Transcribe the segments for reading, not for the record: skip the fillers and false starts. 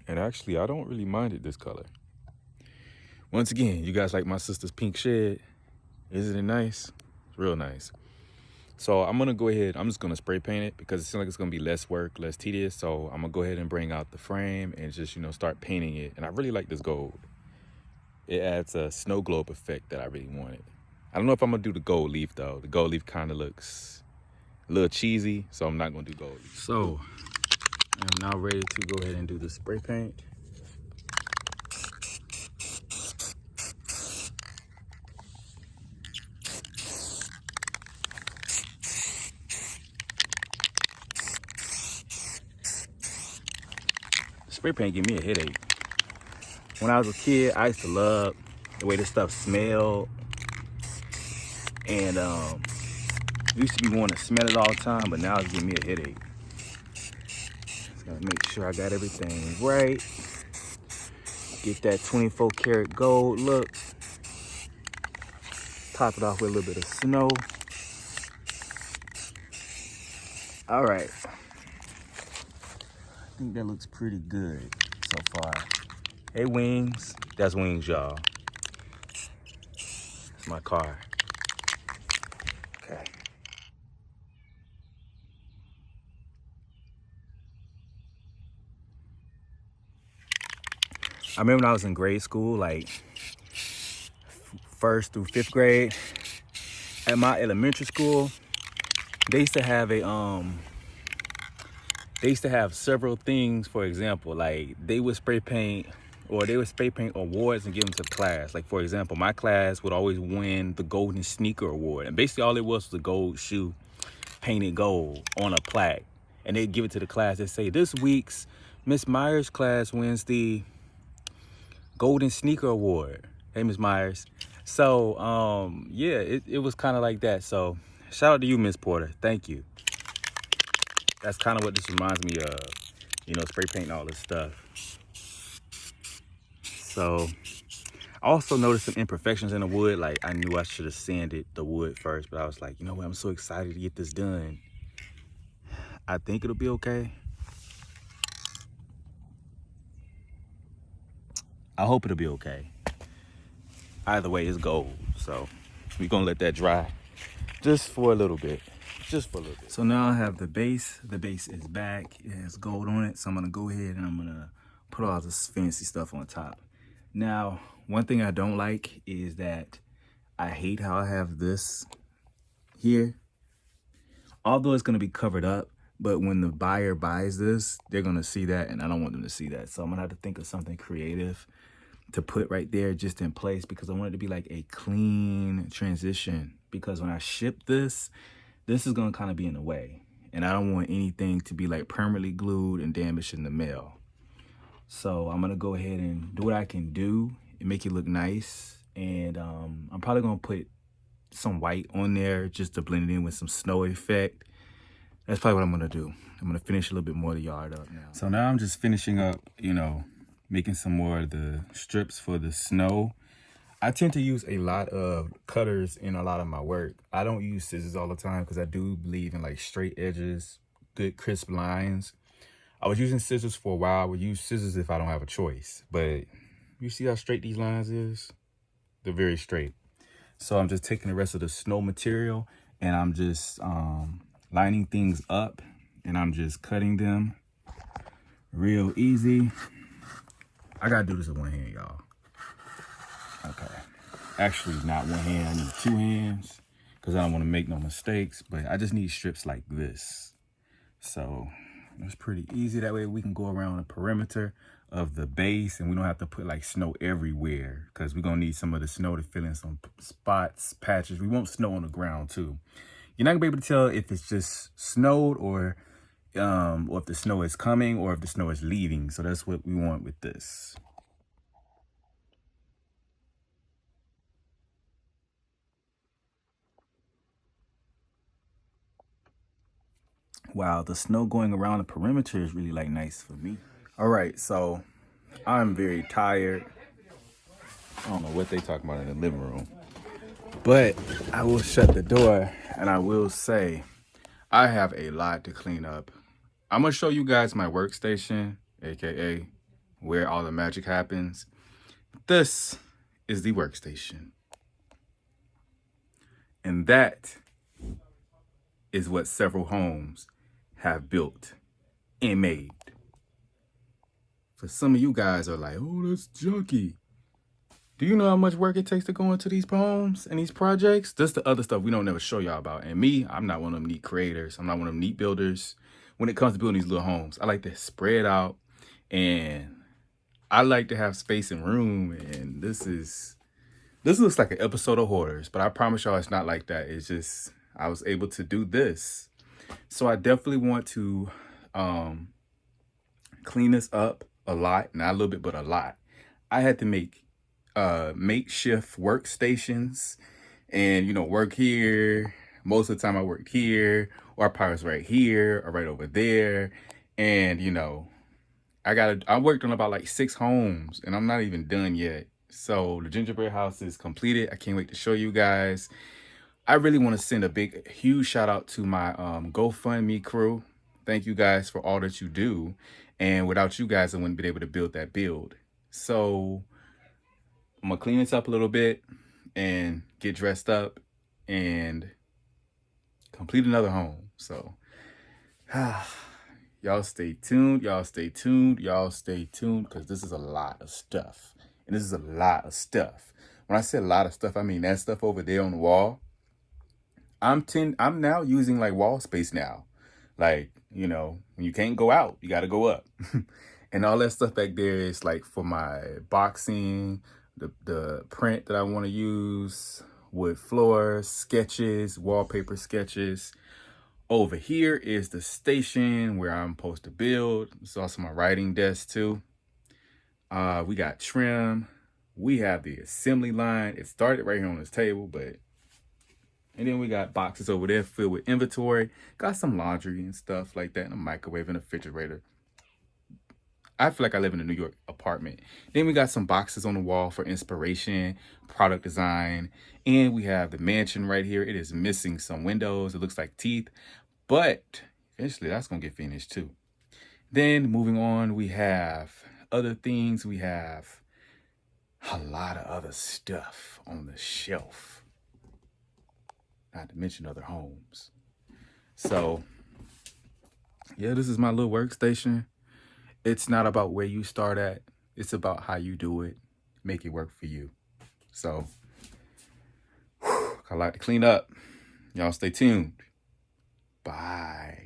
And actually, I don't really mind it this color. Once again, you guys like my sister's pink shed? Isn't it nice? It's real nice. So I'm gonna go ahead, I'm just gonna spray paint it because it seems like it's gonna be less work, less tedious. So I'm gonna go ahead and bring out the frame and just, start painting it. And I really like this gold. It adds a snow globe effect that I really wanted. I don't know if I'm gonna do the gold leaf though. The gold leaf kind of looks a little cheesy, so I'm not gonna do gold leaf. So I'm now ready to go ahead and do the spray paint. Spray paint give me a headache. When I was a kid, I used to love the way this stuff smelled. And I used to be wanting to smell it all the time, but now it's giving me a headache. Just gotta make sure I got everything right. Get that 24 karat gold look. Top it off with a little bit of snow. All right. I think that looks pretty good so far. Hey, Wings. That's Wings, y'all. It's my car. Okay. I remember when I was in grade school, like 1st through 5th grade, at my elementary school, they used to have several things. For example, like they would spray paint awards and give them to the class. Like, for example, my class would always win the golden sneaker award. And basically all it was a gold shoe painted gold on a plaque. And they'd give it to the class. They'd say, this week's Miss Myers class wins the golden sneaker award. Hey, Miss Myers. So, yeah, it was kind of like that. So shout out to you, Miss Porter. Thank you. That's kind of what this reminds me of, spray painting all this stuff. So I also noticed some imperfections in the wood. Like, I knew I should have sanded the wood first, but I was like, you know what? I'm so excited to get this done. I think it'll be okay. I hope it'll be okay. Either way, it's gold. So we're gonna let that dry just for a little bit. So now I have the base. The base is back. It has gold on it. So I'm gonna go ahead and I'm gonna put all this fancy stuff on top. Now, one thing I don't like is that I hate how I have this here. Although it's gonna be covered up, but when the buyer buys this, they're gonna see that, and I don't want them to see that. So I'm gonna have to think of something creative to put right there just in place, because I want it to be like a clean transition. Because when I ship this is gonna kind of be in the way, and I don't want anything to be like permanently glued and damaged in the mail. So I'm gonna go ahead and do what I can do and make it look nice. And I'm probably gonna put some white on there just to blend it in with some snow effect. That's probably what I'm gonna do. I'm gonna finish a little bit more of the yard up now. So now I'm just finishing up, making some more of the strips for the snow. I tend to use a lot of cutters in a lot of my work. I don't use scissors all the time because I do believe in like straight edges, good crisp lines. I was using scissors for a while. I would use scissors if I don't have a choice. But you see how straight these lines is? They're very straight. So I'm just taking the rest of the snow material and I'm just lining things up, and I'm just cutting them real easy. I gotta do this with one hand, y'all. Okay. Actually, not one hand. I need 2 hands because I don't want to make no mistakes. But I just need strips like this. So it's pretty easy. That way we can go around the perimeter of the base and we don't have to put like snow everywhere, because we're going to need some of the snow to fill in some spots, patches. We want snow on the ground too. You're not going to be able to tell if it's just snowed or if the snow is coming or if the snow is leaving. So that's what we want with this. Wow, the snow going around the perimeter is really like nice for me. All right, so I'm very tired. I don't know what they talking about in the living room, but I will shut the door and I will say I have a lot to clean up. I'm gonna show you guys my workstation, AKA where all the magic happens. This is the workstation. And that is what several homes have built and made. For some of you guys are like, oh, that's junky. Do you know how much work it takes to go into these homes and these projects? That's the other stuff we don't never show y'all about. And me, I'm not one of them neat creators. I'm not one of them neat builders. When it comes to building these little homes, I like to spread out, and I like to have space and room. And this looks like an episode of Hoarders, but I promise y'all it's not like that. It's just I was able to do this. So I definitely want to clean this up a lot, not a little bit, but a lot. I had to make makeshift workstations and, you know, work here. Most of the time I worked here, or I was right here or right over there. And, you know, I worked on about like 6 homes, and I'm not even done yet. So the gingerbread house is completed. I can't wait to show you guys. I really want to send a huge shout out to my Gofundme crew. Thank you guys for all that you do. And without you guys, I wouldn't be able to build that build. So I'm gonna clean this up a little bit and get dressed up and complete another home. So y'all stay tuned, y'all stay tuned, y'all stay tuned, because this is a lot of stuff. And this is a lot of stuff. When I say a lot of stuff, I mean that stuff over there on the wall. I'm now using like wall space now. Like, you know, when you can't go out, you got to go up. And all that stuff back there is like for my boxing, the print that I want to use, wood floors, sketches, wallpaper sketches. Over here is the station where I'm supposed to build. It's also my writing desk too. We got trim. We have the assembly line. It started right here on this table, and then we got boxes over there filled with inventory. Got some laundry and stuff like that, and a microwave and a refrigerator. I feel like I live in a New York apartment. Then we got some boxes on the wall for inspiration, product design. And we have the mansion right here. It is missing some windows. It looks like teeth, but eventually that's going to get finished too. Then moving on, we have other things. We have a lot of other stuff on the shelf, not to mention other homes. So yeah, this is my little workstation. It's not about where you start at. It's about how you do it. Make it work for you. So I like to clean up. Y'all stay tuned. Bye.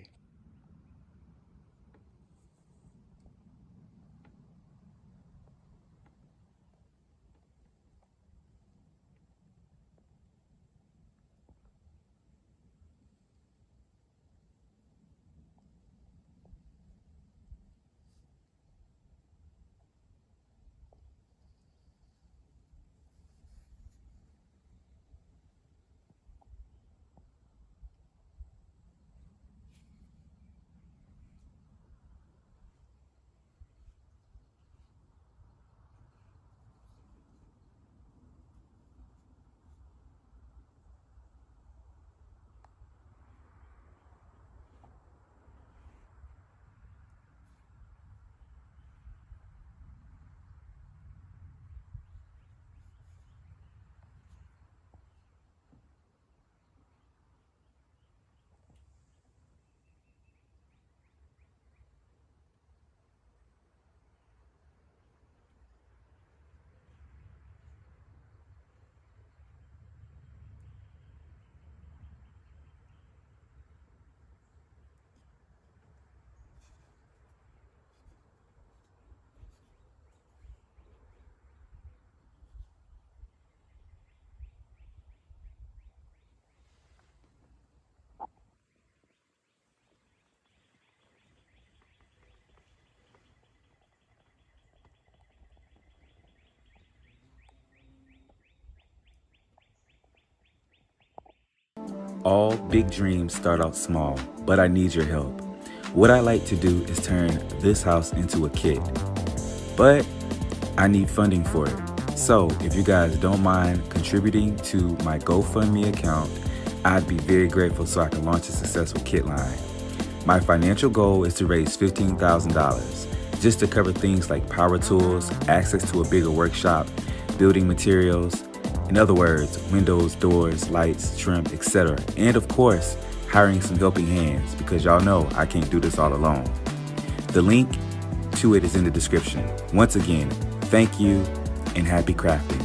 All big dreams start out small, but I need your help. What I like to do is turn this house into a kit, but I need funding for it. So if you guys don't mind contributing to my GoFundMe account, I'd be very grateful so I can launch a successful kit line. My financial goal is to raise $15,000. just to cover things like power tools, access to a bigger workshop, building materials, in other words, windows, doors, lights, trim, etc. And of course, hiring some helping hands, because y'all know I can't do this all alone. The link to it is in the description. Once again, thank you and happy crafting.